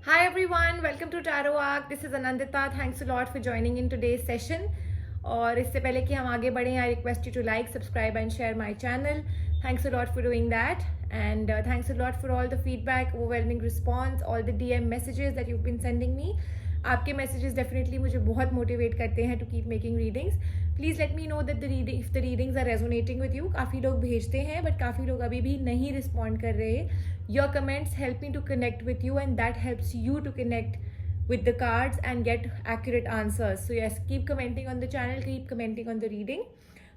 Hi everyone, welcome to Tarot Arc. This is Anandita. Thanks a lot for joining in today's session. और इससे पहले कि हम आगे बढ़ें, I request you to like, subscribe and share my channel. Thanks a lot for doing that. And thanks a lot for all the feedback, overwhelming response, all the DM messages that you've been sending me. आपके messages definitely मुझे बहुत motivate करते हैं to keep making readings. Please let me know that if the readings are resonating with you. काफ़ी लोग भेजते हैं but काफ़ी लोग अभी भी नहीं रिस्पॉन्ड कर रहे. Your comments help me to connect with you and that helps you to connect with the cards and get accurate answers. So yes, keep commenting on the channel, keep commenting on the reading.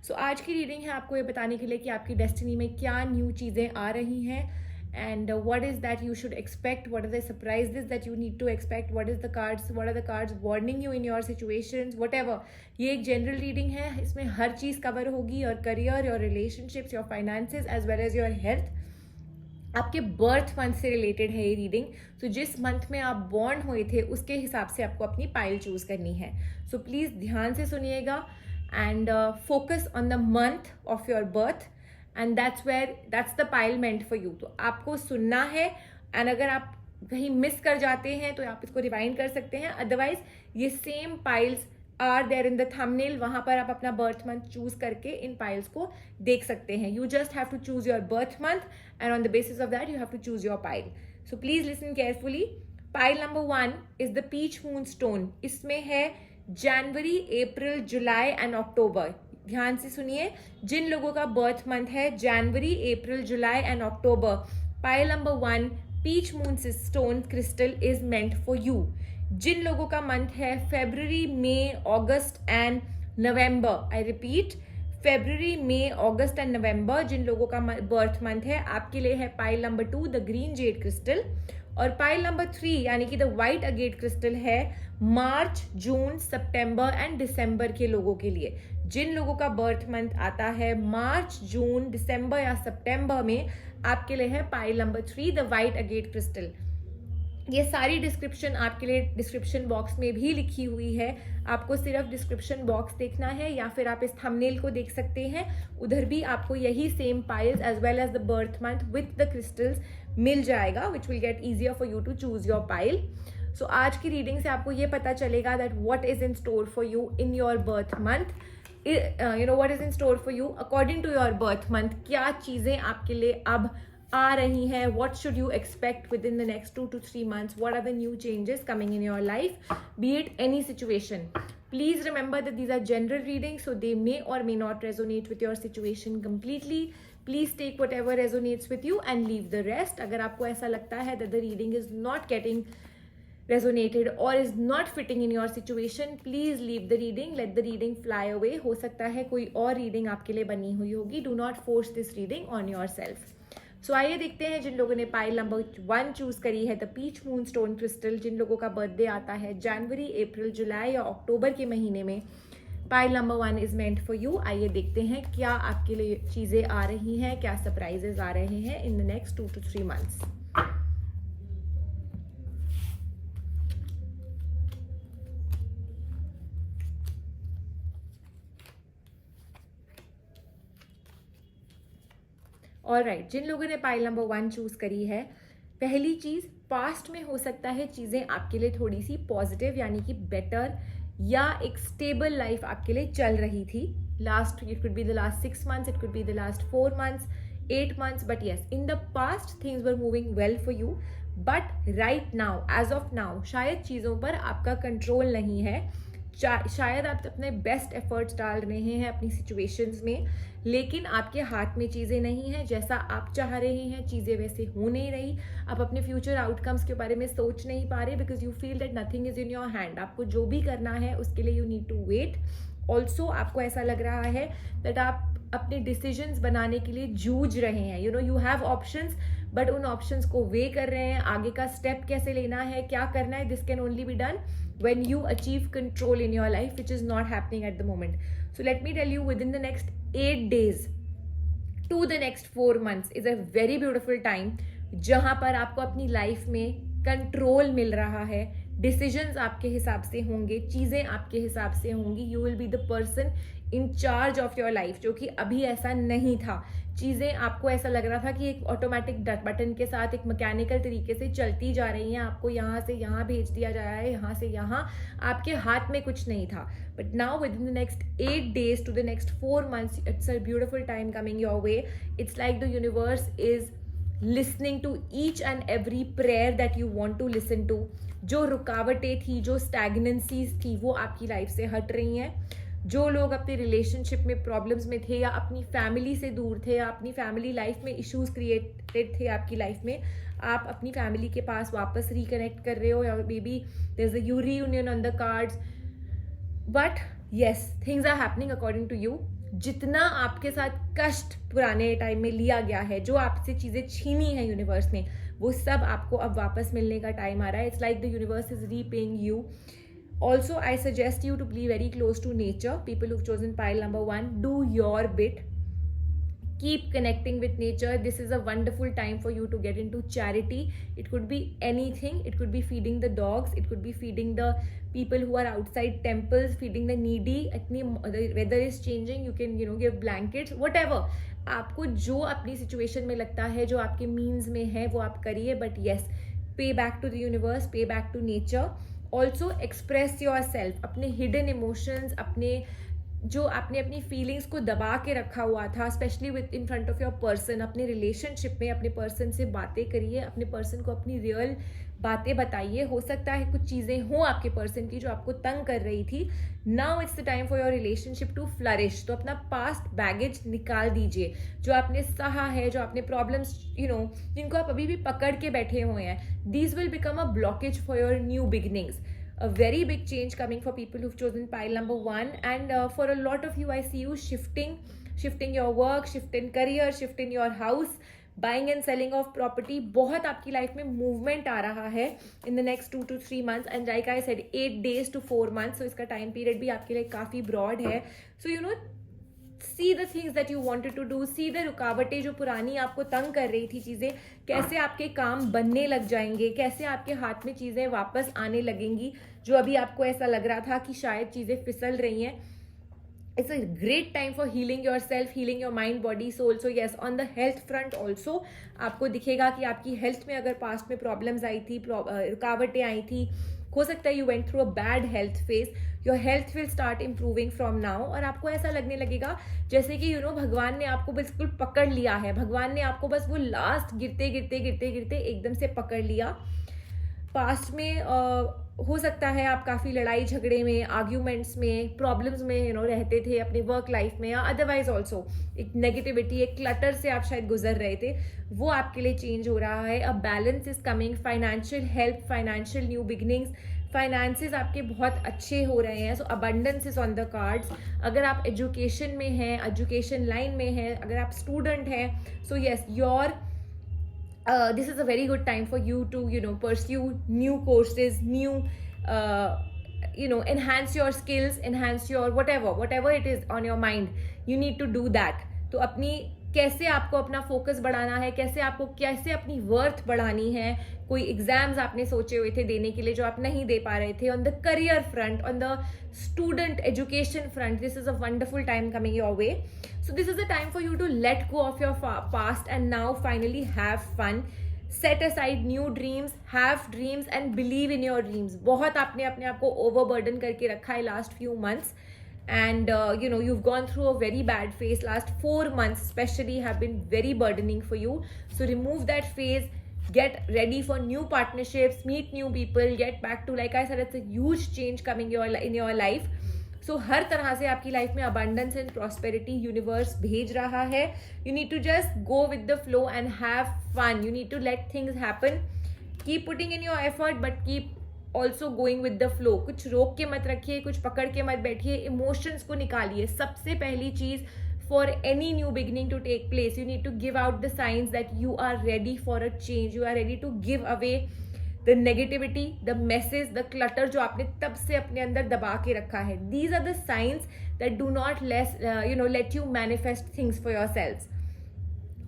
So आज की reading है आपको ये बताने के लिए कि आपकी डेस्टिनी में क्या न्यू चीज़ें आ रही हैं and what is that you should expect, what are the surprises that you need to expect, what are the cards warning you in your situations, whatever. ये एक जनरल रीडिंग है, इसमें हर चीज़ कवर होगी. Your career, your relationships, your finances as well as your health. आपके birth month से related है ये रीडिंग. सो जिस मंथ में आप बॉर्न हुए थे उसके हिसाब से आपको अपनी पाइल चूज करनी है. सो प्लीज़ ध्यान से सुनिएगा and focus on the month of your birth and that's the pile meant for you. तो आपको सुनना है एंड अगर आप कहीं मिस कर जाते हैं तो आप इसको रिवाइंड कर सकते हैं. अदरवाइज ये same piles are there in the thumbnail, वहां पर आप अपना बर्थ मंथ चूज करके इन पाइल्स को देख सकते हैं. You just have to choose your birth month and on the basis of that you have to choose your pile. So please listen carefully. Pile number 1 is the peach moon stone. इसमें है January, April, July and अक्टूबर. ध्यान से सुनिए. जिन लोगों का birth month है January, April, July and October, pile number 1 peach moon stone crystal is meant for you. जिन लोगों का मंथ है February, May, August and November, I repeat, February, May, August and November, जिन लोगों का बर्थ मंथ है, आपके लिए है pile number 2 the green jade crystal. और पाइल नंबर 3 यानी कि द व्हाइट अगेट क्रिस्टल है मार्च, जून, सितंबर एंड दिसंबर के लोगों के लिए. जिन लोगों का बर्थ मंथ आता है मार्च, जून, दिसंबर या सितंबर में, आपके लिए है pile number 3 the white agate crystal. ये सारी डिस्क्रिप्शन आपके लिए डिस्क्रिप्शन बॉक्स में भी लिखी हुई है. आपको सिर्फ डिस्क्रिप्शन बॉक्स देखना है या फिर आप इस थंबनेल को देख सकते हैं. उधर भी आपको यही same piles as well as the birth month with the crystals मिल जाएगा which will get easier for you to choose your pile. So आज की रीडिंग से आपको ये पता चलेगा that what is in store for you in your birth month. What is in store for you according to your birth month. क्या चीज़ें आपके लिए अब आ रही हैं. what should you expect within the next 2 to 3 months. what are the new changes coming in your life, be it any situation. Please remember that these are general readings, so they may or may not resonate with your situation completely. Please take whatever resonates with you and leave the rest. अगर आपको ऐसा लगता है that the reading is not getting resonated or is not fitting in your situation, please leave the reading, let the reading fly away. हो सकता है कोई और reading आपके लिए बनी हुई होगी. Do not force this reading on yourself. सो आइए देखते हैं जिन लोगों ने पाइल नंबर 1 चूज करी है the peach moon stone crystal, जिन लोगों का बर्थडे आता है जनवरी, अप्रैल, जुलाई या अक्टूबर के महीने में, pile number 1 is meant for you. आइए देखते हैं क्या आपके लिए चीजें आ रही हैं, क्या सरप्राइजेस आ रहे हैं in the next 2 to 3 months. Alright, जिन लोगों ने पाइल नंबर 1 चूज करी है, पहली चीज, पास्ट में हो सकता है चीजें आपके लिए थोड़ी सी पॉजिटिव यानी कि बेटर या एक स्टेबल लाइफ आपके लिए चल रही थी. Last, it could be the last 6 months, it could be the last 4 months, 8 months, but yes, in the past things were moving well for you. But right now, as of now, शायद चीजों पर आपका control नहीं है. शायद आप अपने best efforts डाल रहे हैं अपनी सिचुएशंस में, लेकिन आपके हाथ में चीज़ें नहीं हैं. जैसा आप चाह रहे हैं चीज़ें वैसे हो नहीं रही. आप अपने फ्यूचर आउटकम्स के बारे में सोच नहीं पा रहे because you feel that nothing is in your hand. आपको जो भी करना है उसके लिए you need to wait. Also आपको ऐसा लग रहा है दैट आप अपने डिसीजंस बनाने के लिए जूझ रहे हैं. यू हैव ऑप्शंस बट उन ऑप्शंस को वे कर रहे हैं. आगे का स्टेप कैसे लेना है, क्या करना है, this can only be done when you achieve control in your life, which is not happening at the moment. So let me tell you, within the next 8 days to the next 4 months is a very beautiful time जहां पर आपको अपनी life में control मिल रहा है. Decisions आपके हिसाब से होंगे, चीज़ें आपके हिसाब से होंगी. You will be the person in charge of your life, जो कि अभी ऐसा नहीं था. चीज़ें आपको ऐसा लग रहा था कि एक ऑटोमेटिक बटन के साथ एक मैकेनिकल तरीके से चलती जा रही हैं, आपको यहाँ से यहाँ भेज दिया जा रहा है, यहाँ से यहाँ, आपके हाथ में कुछ नहीं था. But now with in the next 8 days to the next 4 months, it's a beautiful time coming your way. It's like the universe is listening to each and every prayer that you want to listen to. जो रुकावटें थी, जो स्टैग्नेंसीज थी, वो आपकी life से हट रही हैं. जो लोग अपने रिलेशनशिप में प्रॉब्लम्स में थे, या अपनी फैमिली से दूर थे, या अपनी फैमिली लाइफ में इश्यूज क्रिएटेड थे आपकी लाइफ में, आप अपनी फैमिली के पास वापस रिकनेक्ट कर रहे हो, या maybe there is a reunion on the cards. But yes, things are happening according to you. जितना आपके साथ कष्ट पुराने टाइम में लिया गया है, जो आपसे चीज़ें छीनी है यूनिवर्स ने, वो सब आपको अब वापस मिलने का टाइम आ रहा है. It's like the universe is repaying you. Also, I suggest you to be very close to nature. People who've chosen pile number 1, do your bit. Keep connecting with nature. This is a wonderful time for you to get into charity. It could be anything. It could be feeding the dogs. It could be feeding the people who are outside temples, feeding the needy. The weather is changing. You can, give blankets, whatever. आपको जो अपनी situation में लगता है, जो आपके means में है, वो आप करिए. But yes, pay back to the universe, pay back to nature. Also express yourself. अपने हिडन इमोशंस, अपने जो आपने अपनी फीलिंग्स को दबा के रखा हुआ था, specially with in front of your person, अपने रिलेशनशिप में अपने पर्सन से बातें करिए. अपने पर्सन को अपनी रियल बातें बताइए. हो सकता है कुछ चीज़ें हों आपके पर्सन की जो आपको तंग कर रही थी. Now it's the time for your relationship to flourish. तो अपना पास्ट बैगेज निकाल दीजिए, जो आपने सहा है, जो आपने प्रॉब्लम्स जिनको आप अभी भी पकड़ के बैठे हुए हैं. These will become a blockage for your new beginnings. A very big change coming for people who've chosen pile number 1, and for a lot of you, I see you shifting your work, shifting career, shifting your house, buying and selling of property. बहुत आपकी life में movement आ रहा है in the next 2 to 3 months, and like I said, 8 days to 4 months. So इसका time period भी आपके लिए काफ़ी ब्रॉड है. So see the things that you wanted to do, see the रुकावटें जो पुरानी आपको तंग कर रही थी चीज़ें, कैसे आपके काम बनने लग जाएंगे, कैसे आपके हाथ में चीज़ें वापस आने लगेंगी, जो अभी आपको ऐसा लग रहा था कि शायद चीज़ें फिसल रही हैं. It's a great time for healing yourself, healing your mind, body, soul. So yes, on the health front also, आपको दिखेगा कि आपकी हेल्थ में अगर पास्ट में प्रॉब्लम्स आई थी, रुकावटें आई थी, हो सकता है you went through a bad health phase, your health will start improving from now. और आपको ऐसा लगने लगेगा जैसे कि भगवान ने आपको बिल्कुल पकड़ लिया है. भगवान ने आपको बस वो लास्ट गिरते गिरते गिरते गिरते एकदम से पकड़ लिया. पास्ट में हो सकता है आप काफ़ी लड़ाई झगड़े में, आर्ग्यूमेंट्स में, प्रॉब्लम्स में रहते थे अपनी वर्क लाइफ में, या अदरवाइज ऑल्सो एक नेगेटिविटी, एक क्लटर से आप शायद गुजर रहे थे. वो आपके लिए चेंज हो रहा है. A balance is coming. Financial help, financial new beginnings, finances आपके बहुत अच्छे हो रहे हैं. So abundance is on the cards. अगर आप एजुकेशन में हैं, एजुकेशन लाइन में हैं, अगर आप स्टूडेंट हैं, so yes, your this is a very good time for you to pursue new courses, new enhance your skills, enhance your whatever it is on your mind, you need to do that. तो अपनी कैसे आपको अपना focus बढ़ाना है, कैसे अपनी worth बढ़ानी है. कोई एग्जाम्स आपने सोचे हुए थे देने के लिए जो आप नहीं दे पा रहे थे. On the career front, on the student education front, this is a wonderful time coming your way. So this is a time for you to let go of your past and now finally have fun. Set aside new dreams, have dreams and believe in your dreams. बहुत आपने अपने आप को overburden करके रखा है last few months, and you've gone through a very bad phase. Last 4 months especially have been very burdening for you. So remove that phase. Get ready for new partnerships, meet new people, get back to, like I said, it's a huge change coming in your life. So हर तरह से आपकी life में abundance and prosperity universe भेज रहा है. You need to just go with the flow and have fun. You need to let things happen. Keep putting in your effort, but keep also going with the flow. कुछ रोक के मत रखिए, कुछ पकड़ के मत बैठिए, इमोशंस को निकालिए. सबसे पहली चीज़, for any new beginning to take place, you need to give out the signs that you are ready for a change. You are ready to give away the negativity, the messes, the clutter जो आपने तब से अपने अंदर दबा के रखा है. These are the signs that do not let you manifest things for yourselves.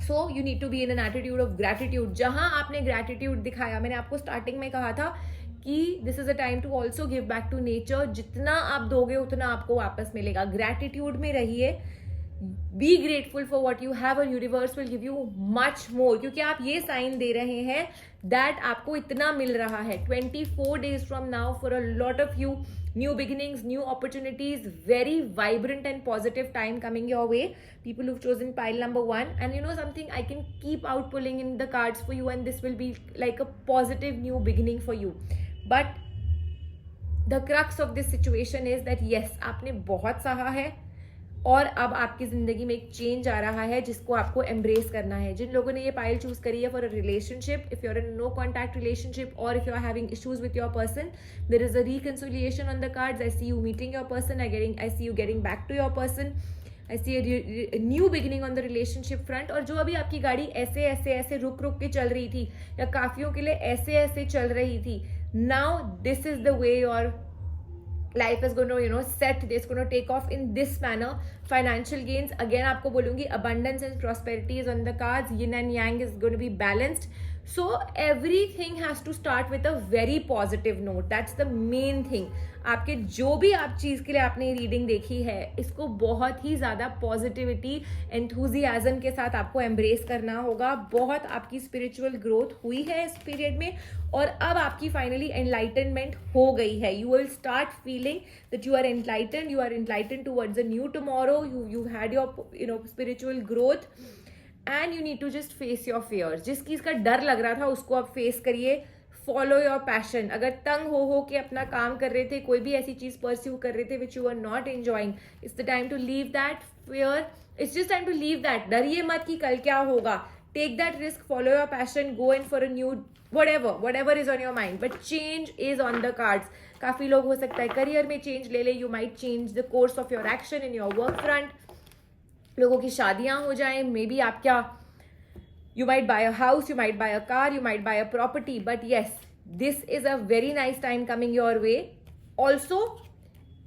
So you need to be in an attitude of gratitude. जहाँ आपने gratitude दिखाया, मैंने आपको स्टार्टिंग में कहा था कि this is a time to also give back to nature. जितना आप दोगे उतना आपको वापस मिलेगा. Gratitude में रहिए. Be grateful for what you have और universe will give you much more, क्योंकि आप ये साइन दे रहे हैं दैट आपको इतना मिल रहा है. 24 days from now for a lot of you, new beginnings, new opportunities, very vibrant and positive time coming your way. People who've chosen pile number 1, and you know something, I can keep out pulling in the cards for you, and this will be like a positive new beginning for you. But the crux of this situation is that yes, आपने बहुत सहा है और अब आपकी जिंदगी में एक चेंज आ रहा है जिसको आपको एम्ब्रेस करना है. जिन लोगों ने ये पाइल चूज करी है for a relationship, if you are in no contact relationship और if you are having issues with your person, there is a reconciliation on the cards. I see you meeting your person, I see you getting back to your person, I see a new beginning on the relationship front. और जो अभी आपकी गाड़ी ऐसे ऐसे ऐसे रुक रुक के चल रही थी या काफियों के लिए ऐसे ऐसे चल रही थी, now this is the way your life is going to set, it's going to take off in this manner. Financial gains, again आपको बोलूंगी, abundance and prosperity is on the cards. Yin and yang is going to be balanced. So everything has to start with a very positive note. That's the main thing. आपके जो भी आप चीज के लिए आपने रीडिंग देखी है, इसको बहुत ही ज्यादा पॉजिटिविटी, एंथुजियाज्म के साथ आपको एम्ब्रेस करना होगा. बहुत आपकी स्पिरिचुअल ग्रोथ हुई है इस पीरियड में और अब आपकी फाइनली एनलाइटनमेंट हो गई है. You will start feeling that you are enlighten towards a new tomorrow. You had your spiritual growth and you need to just face your fears. जिस चीज का डर लग रहा था उसको आप फेस करिए. Follow your passion. अगर तंग हो के अपना काम कर रहे थे, कोई भी ऐसी चीज परस्यू कर रहे थे which you are not enjoying, it's the time to leave that fear. It's just time to leave that. डरिए मत कि कल क्या होगा. Take that risk, follow your passion, go in for a new whatever is on your mind, but change is on the cards. काफी लोग हो सकता है करियर में चेंज ले ले. You might change the course of your action in your work front. लोगों की शादियां हो जाएं, मे बी आप क्या, you might buy a house, you might buy a car, you might buy a property, but yes, this is a very nice time coming your way. Also,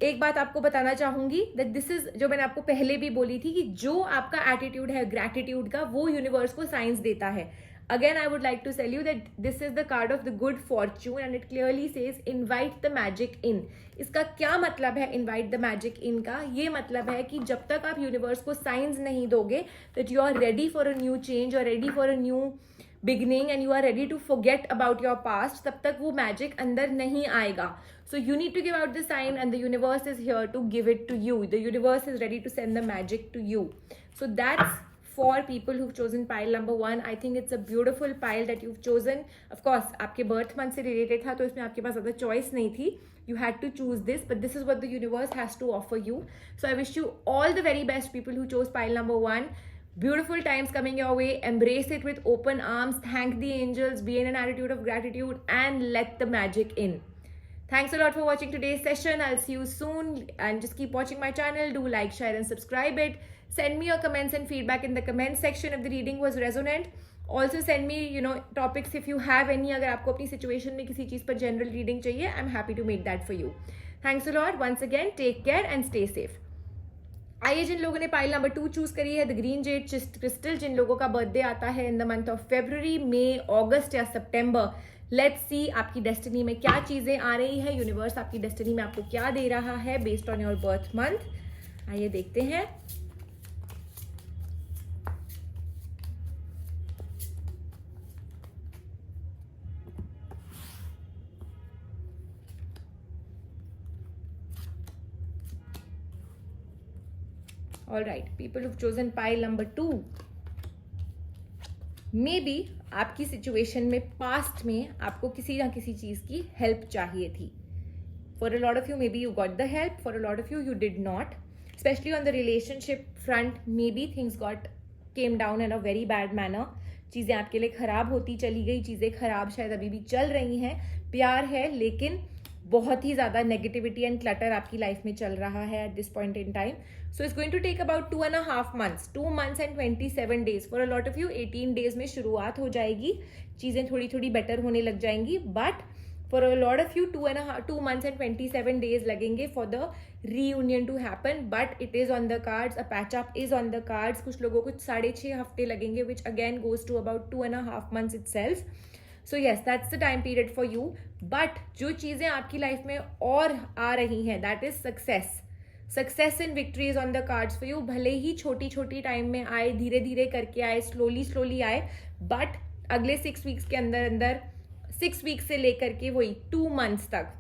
एक बात आपको बताना चाहूंगी दैट दिस इज, जो मैंने आपको पहले भी बोली थी कि जो आपका एटीट्यूड है ग्रैटिट्यूड का, वो यूनिवर्स को साइंस देता है. Again, I would like to tell you that this is the card of the good fortune and it clearly says invite the magic in. इसका क्या मतलब है invite the magic in का? ये मतलब है कि जब तक आप यूनिवर्स को साइंस नहीं दोगे that you are ready for a new change or ready for a new beginning and you are ready to forget about your past, तब तक वो मैजिक अंदर नहीं आएगा. So you need to give out the sign and the universe is here to give it to you. The universe is ready to send the magic to you. So that's for people who've chosen pile number 1. I think it's a beautiful pile that you've chosen. Of course, आपके birth month से related था तो इसमें आपके पास ज़्यादा choice नहीं थी. You had to choose this, but this is what the universe has to offer you. So I wish you all the very best, people who chose pile number 1. Beautiful times coming your way. Embrace it with open arms. Thank the angels. Be in an attitude of gratitude and let the magic in. Thanks a lot for watching today's session. I'll see you soon and just keep watching my channel. Do like, share and subscribe it. Send me your comments and feedback in the comment section if the reading was resonant. Also send me, topics if you have any. अगर आपको अपनी situation में किसी चीज़ पर general reading चाहिए, I'm happy to make that for you. Thanks a lot. Once again, take care and stay safe. आइए, जिन लोगों ने पाइल नंबर 2 चूज करी है, द ग्रीन जेड क्रिस्टल, जिन लोगों का बर्थडे आता है in the month of February, May, August या सितंबर, लेट्स सी आपकी डेस्टिनी में क्या चीजें आ रही है. यूनिवर्स आपकी डेस्टिनी में आपको क्या दे रहा है based on your birth month. आइए देखते हैं. All right, people who've chosen pile number 2, may be आपकी सिचुएशन में पास्ट में आपको किसी ना किसी चीज की हेल्प चाहिए थी. For a lot of you may be you got the help, for a lot of you did not. Specially on the relationship front, may be things got came down in a very bad manner. चीजें आपके लिए खराब होती चली गई, चीजें खराब शायद अभी भी चल रही हैं. प्यार है लेकिन बहुत ही ज्यादा नेगेटिविटी एंड क्लटर आपकी लाइफ में चल रहा है at this point in time. So it's going to take about 2.5 months, 2 months and 27 days. For a lot of you 18 days में शुरुआत हो जाएगी, चीजें थोड़ी थोड़ी बेटर होने लग जाएंगी. But for a lot of you 2 months and 27 days लगेंगे for the reunion to happen. But it is on the cards, a patch up is on the cards. कुछ लोगों को 6.5 हफ्ते लगेंगे, which again goes to about 2.5 months itself. So yes, that's the time period for you. But जो चीजें आपकी life में और आ रही हैं, that is success. Success and victory is on the cards for you. भले ही छोटी छोटी टाइम में आए, धीरे धीरे करके आए, स्लोली आए, बट अगले 6 वीक्स के अंदर अंदर 6 वीक्स से लेकर के वही 2 मंथ्स तक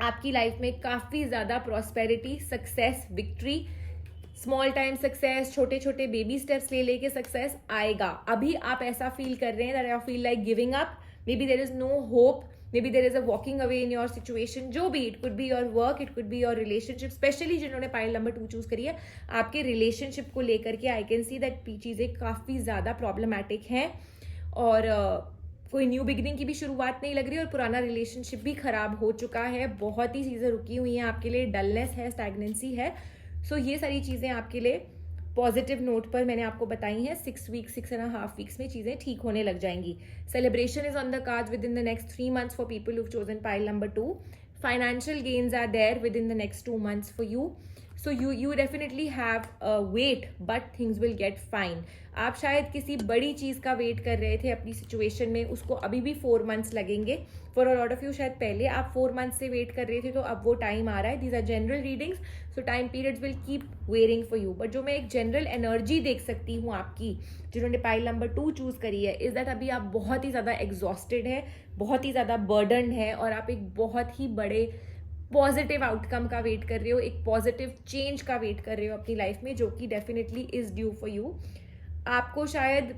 आपकी लाइफ में काफ़ी ज़्यादा prosperity, success, victory, small time success, छोटे छोटे बेबी स्टेप्स ले लेके सक्सेस आएगा. अभी आप ऐसा फील कर रहे हैं that I feel like giving up, maybe there is no hope, maybe there is a walking away in your situation, जो भी, it could be your work, it could be your relationship. Specially जिन्होंने pile number 2 choose करी है, आपके relationship को लेकर के I can see that चीज़ें काफ़ी ज़्यादा प्रॉब्लमैटिक हैं और कोई न्यू बिगिनिंग की भी शुरुआत नहीं लग रही और पुराना रिलेशनशिप भी खराब हो चुका है. बहुत ही चीज़ें रुकी हुई हैं आपके लिए, डलनेस है, स्टैग्नेंसी है. सो ये सारी चीज़ें आपके लिए पॉजिटिव नोट पर मैंने आपको बताई हैं. 6.5 वीक्स में चीज़ें ठीक होने लग जाएंगी. Celebration is on the cards with in the next 3 months for people who've chosen pile number 2. Financial gains are there within the next 2 months for you. So you definitely have a wait, but things will get fine. आप शायद किसी बड़ी चीज़ का wait कर रहे थे अपनी situation में, उसको अभी भी 4 months लगेंगे. For a lot of you शायद पहले आप 4 months से वेट कर रहे थे, तो अब वो टाइम आ रहा है. These are general readings, so time periods will keep varying for you. But जो मैं एक जनरल एनर्जी देख सकती हूँ आपकी, जिन्होंने पाइल नंबर 2 चूज करी है, इज दैट अभी आप बहुत ही ज़्यादा एग्जॉस्टेड है, बहुत ही ज़्यादा बर्डनड है और आप एक बहुत ही बड़े पॉजिटिव आउटकम का वेट कर रहे हो, एक पॉजिटिव चेंज का वेट कर रहे हो अपनी लाइफ में, जो कि definitely is due for you. आपको शायद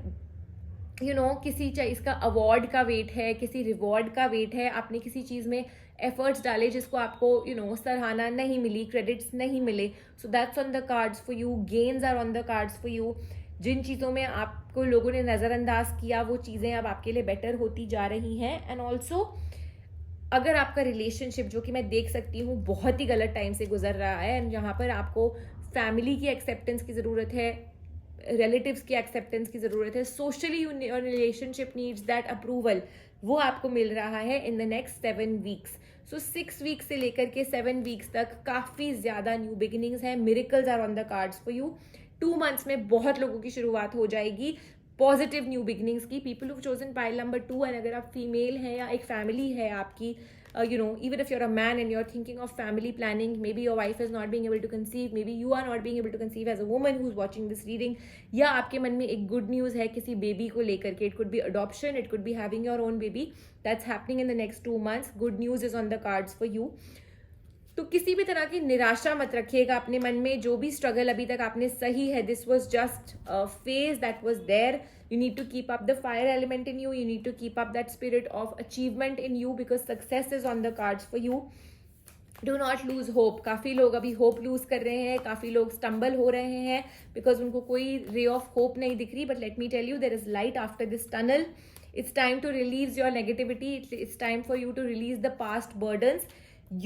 किसी चीज़ का अवार्ड का वेट है, किसी रिवॉर्ड का वेट है, आपने किसी चीज़ में एफर्ट्स डाले जिसको आपको सराहना नहीं मिली, क्रेडिट्स नहीं मिले. So that's on the cards for you. Gains are on the cards for you. जिन चीज़ों में आपको लोगों ने नज़रअंदाज किया, वो चीज़ें अब आपके लिए बेटर होती जा रही हैं. एंड ऑल्सो अगर आपका रिलेशनशिप, जो कि मैं देख सकती हूँ बहुत ही गलत टाइम से गुजर रहा है, एंड जहाँ पर आपको फैमिली की एक्सेप्टेंस की ज़रूरत है, रिलेटिव्स की एक्सेप्टेंस की ज़रूरत है, socially your relationship needs that approval, वो आपको मिल रहा है इन द नेक्स्ट 7 वीक्स. सो 6 वीक्स से लेकर के 7 वीक्स तक काफ़ी ज़्यादा न्यू बिगिनिंग्स हैं. Miracles are on the cards for you. 2 months में बहुत लोगों की शुरुआत हो जाएगी पॉजिटिव न्यू बिगिनिंग्स की. People who chosen pile number 2, and अगर आप फीमेल हैं या एक फैमिली है आपकी, even if you're a man and you're thinking of family planning, maybe your wife is not being able to conceive, maybe you are not being able to conceive as a woman who's watching this reading, या आपके मन में एक good news है किसी baby को लेकर के. It could B adoption, it could be having your own baby. That's happening in the next 2 months. Good news is on the cards for you. तो किसी भी तरह की निराशा मत रखिएगा अपने मन में. जो भी स्ट्रगल अभी तक आपने सही है, this was just a phase that was there. You need to keep up the fire element in you. You need to keep up that spirit of achievement in you, because success is on the cards for you. Do not lose hope. काफ़ी लोग अभी hope lose कर रहे हैं, काफ़ी लोग stumble हो रहे हैं because उनको कोई ray of hope नहीं दिख रही. But let me tell you, there is light after this tunnel. It's time to release your negativity. It's time for you to release the past burdens.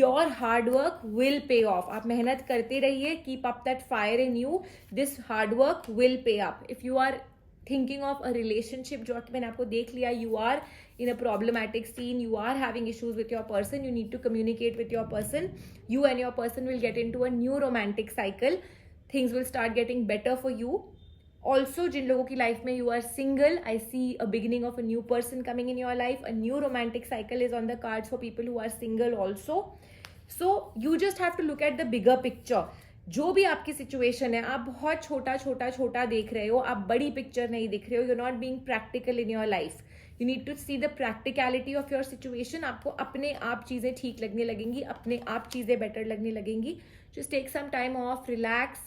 Your hard work will pay off. आप मेहनत करते रहिए. Keep up that fire in you. This hard work will pay up. If you are thinking of a relationship, जो मैंने आपको देख लिया, you are in a problematic scene, you are having issues with your person, you need to communicate with your person. You and your person will get into a new romantic cycle. Things will start getting better for you. Also, जिन लोगों की life में you are single, I see a beginning of a new person coming in your life. A new romantic cycle is on the cards for people who are single also. So you just have to look at the bigger picture. जो भी आपकी situation है, आप बहुत छोटा छोटा छोटा देख रहे हो, आप बड़ी पिक्चर नहीं दिख रहे हो. You not being practical in your life. You need to see the practicality of your situation. आपको अपने आप चीज़ें ठीक लगने लगेंगी, अपने आप चीज़ें बेटर लगने लगेंगी. Just take some time off, relax,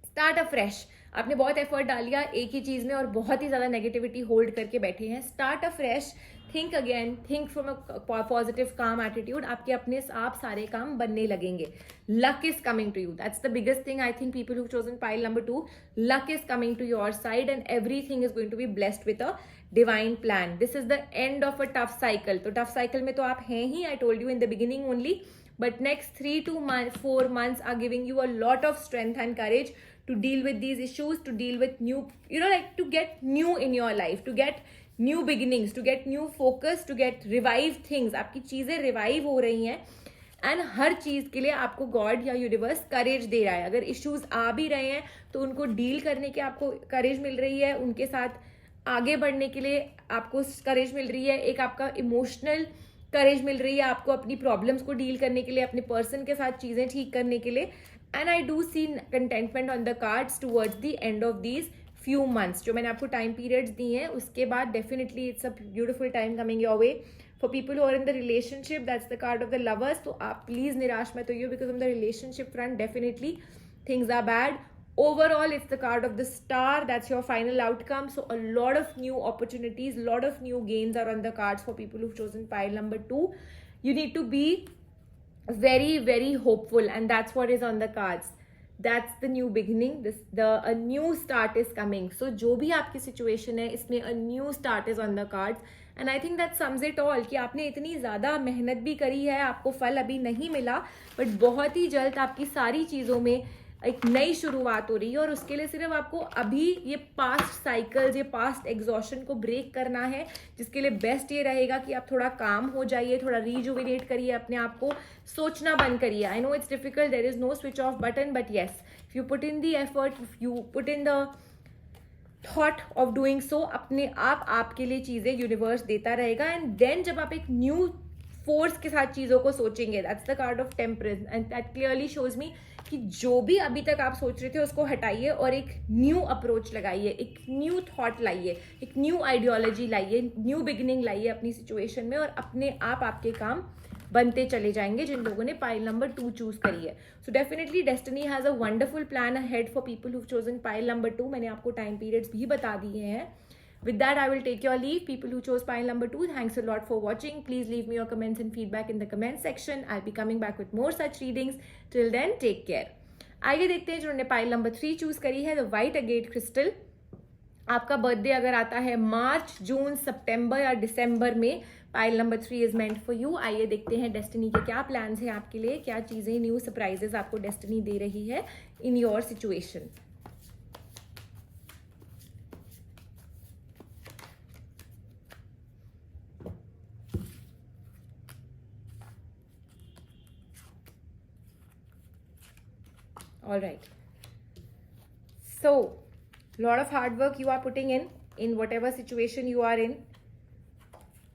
start a fresh. आपने बहुत एफर्ट डालिया एक ही चीज़ में और बहुत ही ज़्यादा नेगेटिविटी होल्ड करके बैठे हैं. Start a fresh, think again, think from a positive calm attitude. आपके अपने आप सारे काम बनने लगेंगे. Luck is coming to you. That's the biggest thing. I think people who chosen pile number 2, luck is coming to your side and everything is going to be blessed with a divine plan. This is the end of a tough cycle. तो tough cycle में तो आप हैं ही, I told you in the beginning only. But next 3 to 4 months are giving you a lot of strength and courage to deal with these issues, to deal with new, to get new in your life, to get new beginnings, to get new focus, to get revive things. आपकी चीज़ें revive हो रही हैं and हर चीज़ के लिए आपको God या universe करेज दे रहा है. अगर इश्यूज आ भी रहे हैं तो उनको डील करने के आपको करेज मिल रही है, उनके साथ आगे बढ़ने के लिए आपको करेज मिल रही है, एक आपका इमोशनल करेज मिल रही है आपको अपनी प्रॉब्लम्स को डील करने के लिए, अपने पर्सन के साथ चीज़ें ठीक करने के लिए. And I do see contentment on the cards towards the end of these few months. जो मैंने आपको टाइम पीरियड्स दिए हैं उसके बाद definitely it's a beautiful time coming your way. For people who are in the relationship that's the card of the lovers. तो आप please निराश मत होइए because of the relationship front definitely things are bad. Overall, it's the card of the star. That's your final outcome. So a lot of new opportunities, lot of new gains are on the cards for people who've chosen pile number 2. You need to be very, very hopeful, and that's what is on the cards. That's the new beginning. A new start is coming. So जो भी आपकी situation है इसमें a new start is on the cards. And I think that sums it all कि आपने इतनी ज़्यादा मेहनत भी करी है, आपको फल अभी नहीं मिला, but बहुत ही जल्द आपकी सारी चीज़ों में एक नई शुरुआत हो रही है. और उसके लिए सिर्फ आपको अभी ये पास्ट साइकिल्स, ये पास्ट एग्जॉशन को ब्रेक करना है, जिसके लिए बेस्ट ये रहेगा कि आप थोड़ा काम हो जाइए, थोड़ा रिजुविनेट करिए अपने आप को, सोचना बंद करिए. I know it's difficult, there is no switch off button, but yes if you put in the effort, if you put in the thought of doing so, अपने आप आपके लिए चीजें यूनिवर्स देता रहेगा. एंड देन जब आप एक न्यू फोर्स के साथ चीजों को सोचेंगे, that's the card of temperance, and that clearly shows मी कि जो भी अभी तक आप सोच रहे थे उसको हटाइए और एक न्यू अप्रोच लगाइए, एक न्यू थॉट लाइए, एक न्यू आइडियोलॉजी लाइए, न्यू बिगिनिंग लाइए अपनी सिचुएशन में, और अपने आप आपके काम बनते चले जाएंगे जिन लोगों ने पाइल नंबर 2 चूज करी है. So definitely destiny has a wonderful plan ahead for people who chosen pile number 2. मैंने आपको टाइम पीरियड्स भी बता दिए हैं. With that, I will take your leave. People who chose pile number 2, thanks a lot for watching. Please leave me your comments and feedback in the comment section. I'll be coming back with more such readings. Till then, take care. आगे देखते हैं जिन्होंने pile number 3 choose करी है, the white agate crystal. आपका birthday अगर आता है मार्च, जून, सितंबर या दिसंबर में, pile number 3 is meant for you. आइए देखते हैं डेस्टिनी के क्या प्लान्स हैं आपके लिए, क्या चीजें, न्यू सरप्राइजेस आपको डेस्टिनी दे रही है इन your situation. All right. So, lot of hard work you are putting in whatever situation you are in.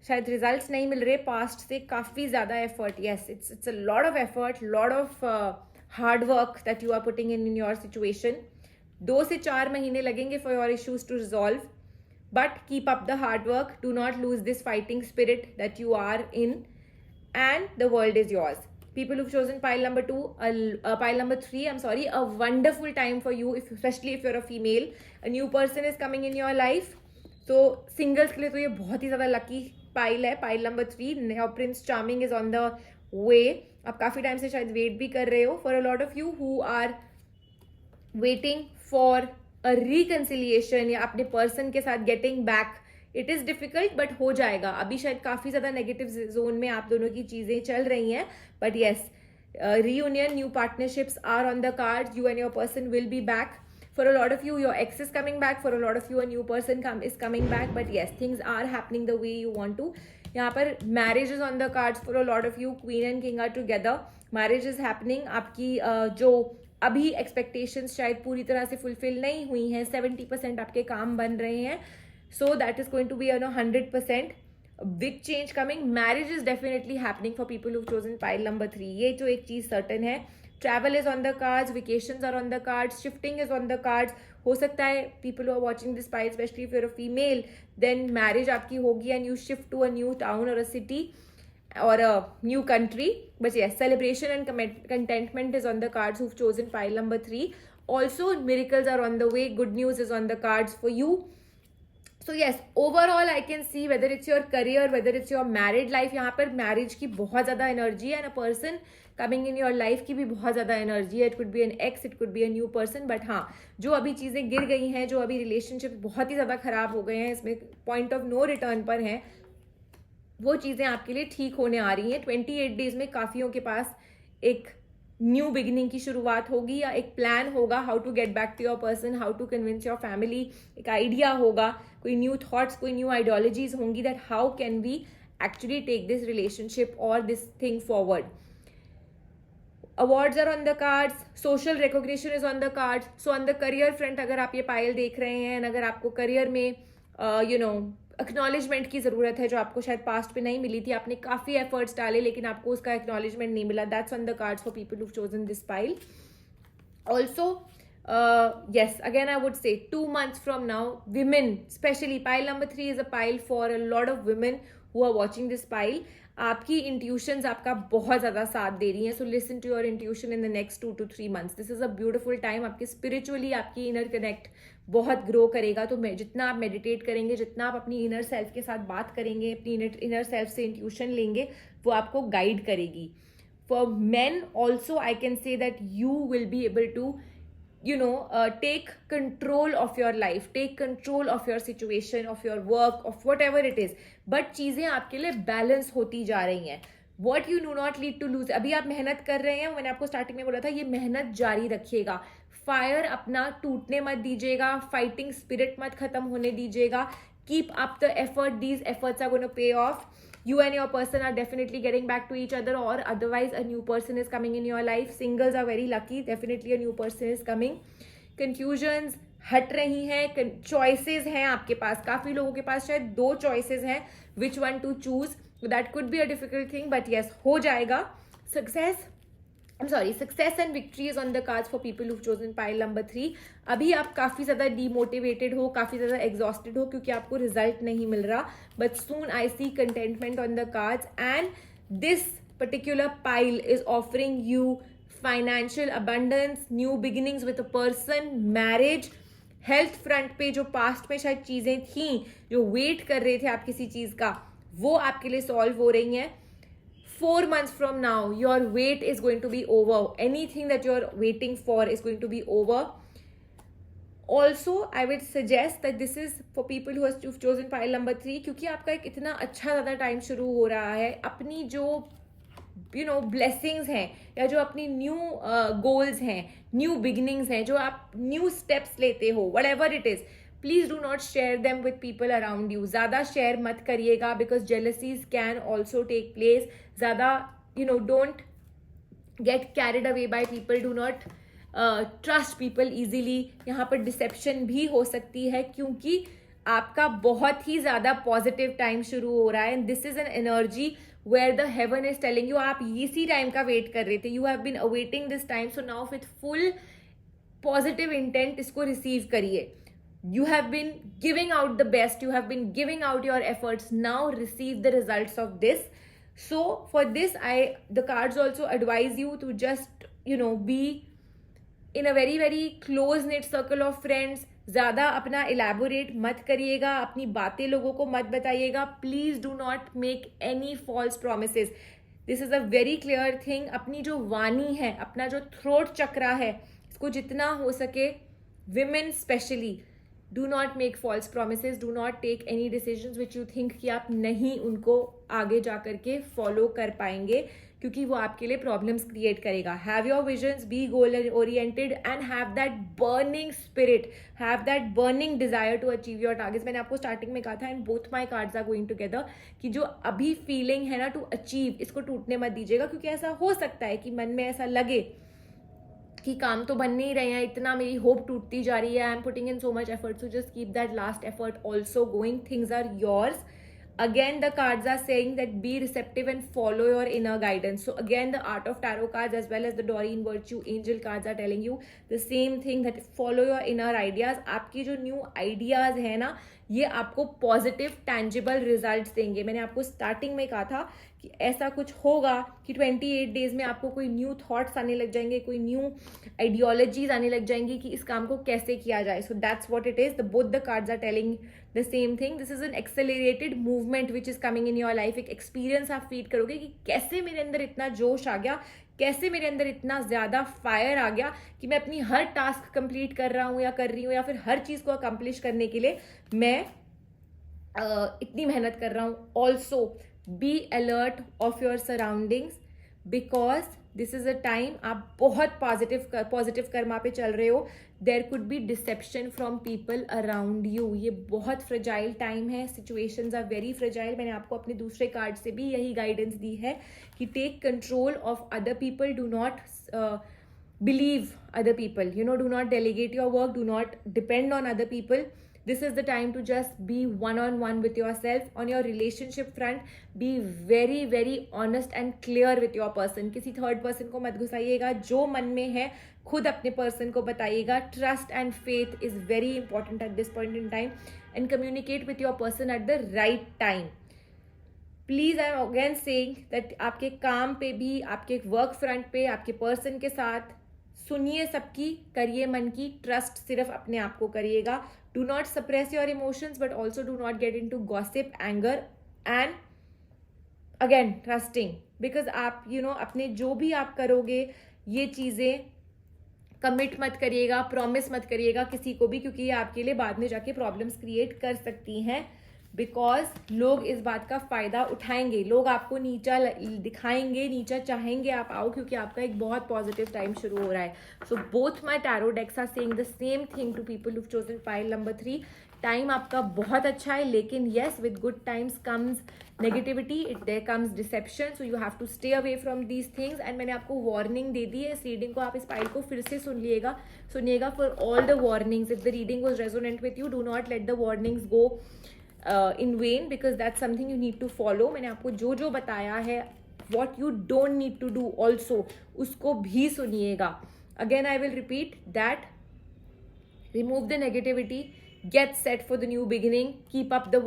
शायद रिजल्ट्स नहीं मिल रहे पास्ट से, काफ़ी ज़्यादा effort. Yes, it's a lot of effort, lot of hard work that you are putting in your situation. 2 से 4 महीने लगेंगे for your issues to resolve, but keep up the hard work. Do not lose this fighting spirit that you are in, and the world is yours. People who've chosen pile number 2, pile number 3, I'm sorry, a wonderful time for you, especially if you're a female. A new person is coming in your life. तो singles के लिए तो ये बहुत ही ज़्यादा lucky pile है, pile number 3. Now Prince Charming is on the way. आप काफ़ी टाइम से शायद वेट भी कर रहे हो. For a lot of you who are waiting for a reconciliation या अपने पर्सन के साथ getting back, it is difficult but हो जाएगा. अभी शायद काफ़ी ज़्यादा नेगेटिव जोन में आप दोनों की चीज़ें चल रही हैं, but yes, reunion, new partnerships are on the cards. You and your person will be back. For a lot of you, your ex is coming back. For a lot of you, a new person is coming back. But yes, things are happening the way you want to. यहाँ पर marriage is on the cards for a lot of you. Queen and king are together. Marriage is happening. आपकी जो अभी expectations शायद पूरी तरह से fulfill नहीं हुई हैं, 70% आपके काम बन रहे हैं. So that is going to be 100%. A big change coming. Marriage is definitely happening for people who've chosen pile number 3. ये जो एक चीज certain है. Travel is on the cards. Vacations are on the cards. Shifting is on the cards. हो सकता है people who are watching this pile, especially if you're a female, then marriage आपकी होगी and you shift to a new town or a city or a new country. But yes, celebration and contentment is on the cards who've chosen pile number 3. Also, miracles are on the way. Good news is on the cards for you. So yes, overall I can see whether it's your career, whether it's your married life, यहाँ पर marriage की बहुत ज़्यादा energy है, and a person coming in your life की भी बहुत ज़्यादा energy है. It could be an ex, it could be a new person, but हाँ, जो अभी चीज़ें गिर गई हैं, जो अभी relationships बहुत ही ज़्यादा ख़राब हो गए हैं, इसमें point of no return पर हैं, वो चीज़ें आपके लिए ठीक होने आ रही हैं. 28 days में काफ़ियों के पास एक न्यू बिगिनिंग की शुरुआत होगी, या एक प्लान होगा how to get back to your person, how to convince your family. एक आइडिया होगा, कोई न्यू थॉट्स, कोई न्यू आइडियोलॉजीज होंगी that how can we actually take this relationship और this thing forward. Awards are on the cards. Social recognition is on the cards. So on the career front अगर आप ये पायल देख रहे हैं, अगर आपको करियर में एक्नॉलेजमेंट की ज़रूरत है जो आपको शायद पास्ट पे नहीं मिली थी, आपने काफ़ी एफर्ट्स डाले लेकिन आपको उसका एक्नॉलेजमेंट नहीं मिला, that's on the cards for people who chosen this pile. Also, yes, again, I would say 2 months from now, women, especially pile number 3 is a pile for a lot of women who are watching this pile. आपकी intuitions आपका बहुत ज़्यादा साथ दे रही हैं. So listen to your intuition in the next 2 to 3 months. This is a beautiful time. आपकी spiritually आपकी इनर कनेक्ट बहुत ग्रो करेगा. तो जितना आप मेडिटेट करेंगे, जितना आप अपनी इनर सेल्फ के साथ बात करेंगे, अपनी इनर सेल्फ से इंट्यूशन लेंगे, वो आपको गाइड करेगी. For men also, I can say that you will be able to take control of your life, take control of your situation, of your work, of whatever it is. But चीजें आपके लिए balance होती जा रही हैं. What you do not need to lose. अभी आप मेहनत कर रहे हैं, मैंने आपको स्टार्टिंग में बोला था, ये मेहनत जारी रखिएगा. फायर अपना टूटने मत दीजिएगा, फाइटिंग स्पिरिट मत खत्म होने दीजिएगा. Keep up the effort. These efforts are going to pay off. You and your person are definitely getting back to each other, or otherwise a new person is coming in your life. Singles are very lucky. Definitely a new person is coming. Confusions हट रही हैं. Choices हैं आपके पास. काफ़ी लोगों के पास शायद 2 choices हैं. Which one to choose? That could be a difficult thing, but yes, हो जाएगा. Success and victory is on the cards for people who've chosen pile number 3. अभी आप काफ़ी ज़्यादा demotivated हो, काफ़ी ज़्यादा exhausted हो क्योंकि आपको result नहीं मिल रहा. But soon I see contentment on the cards, and this particular pile is offering you financial abundance, new beginnings with a person, marriage. Health front पे जो पास्ट में शायद चीज़ें थी जो वेट कर रहे थे आप किसी चीज़ का, वो आपके लिए सॉल्व हो रही हैं. 4 months from now, your wait is going to be over. Anything that you're waiting for is going to be over. Also, I would suggest that this is for people who have chosen pile number 3, क्योंकि आपका एक इतना अच्छा ज़्यादा time शुरू हो रहा है. अपनी जो blessings हैं, या जो अपनी न्यू गोल्स हैं, न्यू बिगिनिंग्स हैं, जो आप न्यू स्टेप्स लेते हो, whatever it is, please do not share them with people around you. ज़्यादा शेयर मत करिएगा because jealousies can also take place. ज़्यादा don't get carried away by people. Do not trust people easily. यहाँ पर dissipation भी हो सकती है क्योंकि आपका बहुत ही ज़्यादा पॉजिटिव टाइम शुरू हो रहा है. And this is an energy where the heaven is telling you. आप इसी टाइम का वेट कर रहे थे. You have been awaiting this time. So now with full positive intent इसको रिसीव करिए. You have been giving out the best. You have been giving out your efforts. Now receive the results of this. So for this, the cards also advise you to just, be in a very, very close-knit circle of friends. ज़्यादा अपना elaborate मत करिएगा. अपनी बातें लोगों को मत बताइएगा. Please do not make any false promises. This is a very clear thing. अपनी जो वाणी है, अपना जो throat चक्रा है, इसको जितना हो सके, women specially, do not make false promises. Do not take any decisions which you think कि आप नहीं उनको आगे जा करके फॉलो कर पाएंगे क्योंकि वो आपके लिए प्रॉब्लम्स क्रिएट करेगा. Have your visions, be goal oriented and have that burning spirit, have that burning desire to achieve your targets. मैंने आपको स्टार्टिंग में कहा था and both my cards are going together कि जो अभी फीलिंग है ना to achieve, इसको टूटने मत दीजिएगा क्योंकि ऐसा हो सकता है कि मन में ऐसा लगे कि काम तो बन नहीं रहे हैं, इतना मेरी होप टूटती जा रही है. I am putting in so much effort. So just keep that last effort also going. Things are yours. Again, the cards are saying that be receptive and follow your inner guidance. So again, the Art of Tarot cards as well as the Doreen Virtue Angel cards are telling you the same thing, that follow your inner ideas. आपकी जो new ideas है ना, ये आपको positive tangible results देंगे. मैंने आपको starting में कहा था कि ऐसा कुछ होगा कि 28 डेज में आपको कोई न्यू थॉट्स आने लग जाएंगे, कोई न्यू आइडियोलॉजीज आने लग जाएंगी कि इस काम को कैसे किया जाए. So that's what it is. Both the cards are telling the same thing. This is an accelerated movement which is coming in your life. एक एक्सपीरियंस आप फील करोगे कि कैसे मेरे अंदर इतना जोश आ गया, कैसे मेरे अंदर इतना ज़्यादा फायर आ गया कि मैं अपनी हर टास्क कंप्लीट कर रहा हूँ या कर रही हूँ, या फिर हर चीज़ को अकम्प्लिश करने के लिए मैं इतनी मेहनत कर रहा हूँ. Also be alert of your surroundings because this is a time आप बहुत पॉजिटिव कर्मा पे चल रहे हो. There could be deception from people around you. ये बहुत फ्रेजाइल टाइम है. Situations are very fragile. मैंने आपको अपने दूसरे कार्ड से भी यही गाइडेंस दी है कि take control of other people. Do not believe other people, do not delegate your work, do not depend on other people. This is the time to just be one-on-one with yourself. On your relationship front, be very very honest and clear with your person. किसी third person को मत घुसाइएगा, जो मन में है खुद अपने person को बताइएगा. Trust and faith is very important at this point in time, and communicate with your person at the right time. Please I am again saying that आपके काम पे भी, आपके वर्क फ्रंट पे, आपके पर्सन के साथ सुनिए सबकी, करिए मन की. ट्रस्ट सिर्फ अपने आप को करिएगा. Do not suppress your emotions, but also do not get into gossip, anger, and again trusting. Because आप अपने जो भी आप करोगे, ये चीज़ें कमिट मत करिएगा, प्रॉमिस मत करिएगा किसी को भी, क्योंकि ये आपके लिए बाद में जाके प्रॉब्लम्स क्रिएट कर सकती हैं. बिकॉज लोग इस बात का फायदा उठाएंगे, लोग आपको नीचा दिखाएंगे, नीचा चाहेंगे आप आओ, क्योंकि आपका एक बहुत पॉजिटिव टाइम शुरू हो रहा है. So both my tarot decks are saying the same thing to people who chosen pile number 3. Time आपका बहुत अच्छा है, लेकिन yes, with good times comes negativity, there comes deception. So you have to stay away from these things. And मैंने आपको warning दे दी है इस reading को. आप इस फाइल को फिर से सुनिएगा for all the warnings. If the reading was resonant with you, do not let the warnings go in vain, because that's something you need to follow. मैंने आपको जो जो बताया है, what you don't need to do also, उसको भी सुनिएगा. Again I will repeat that remove the negativity, get set for the new beginning, keep up the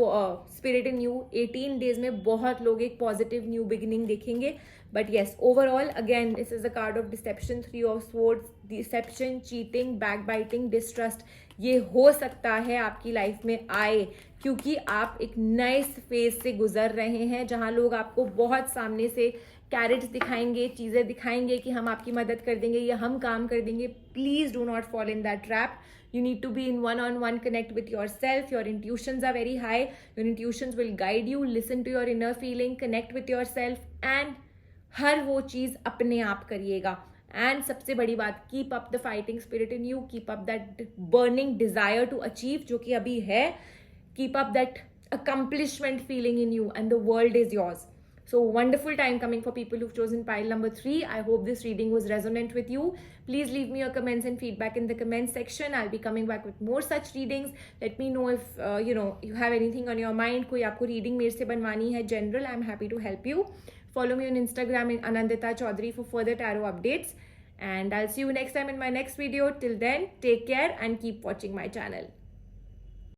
spirit in you. 18 days में बहुत लोग एक positive new beginning देखेंगे. But yes, overall, again, this is the card of deception, 3 of swords. Deception, cheating, backbiting, distrust, ये हो सकता है आपकी लाइफ में आए, क्योंकि आप एक नए फेज से गुजर रहे हैं, जहां लोग आपको बहुत सामने से कैरेट्स दिखाएंगे, चीज़ें दिखाएंगे कि हम आपकी मदद कर देंगे या हम काम कर देंगे. Please do not fall in that trap. You need to be in one-on-one connect with yourself. Your intuitions are very high. Your intuitions will guide you. Listen to your inner feeling. Connect with yourself. And हर वो चीज़ अपने आप करिएगा. And सबसे बड़ी बात, keep up the fighting spirit in you. Keep up that burning desire to achieve, जो कि अभी है. Keep up that accomplishment feeling in you, and the world is yours. So wonderful time coming for people who've chosen pile number 3. I hope this reading was resonant with you. Please leave me your comments and feedback in the comments section. I'll be coming back with more such readings. Let me know if you have anything on your mind. कोई आपको reading मेरे से बनवानी है general, I'm happy to help you. Follow me on Instagram in Anandita Chaudhary for further tarot updates. And I'll see you next time in my next video. Till then, take care and keep watching my channel.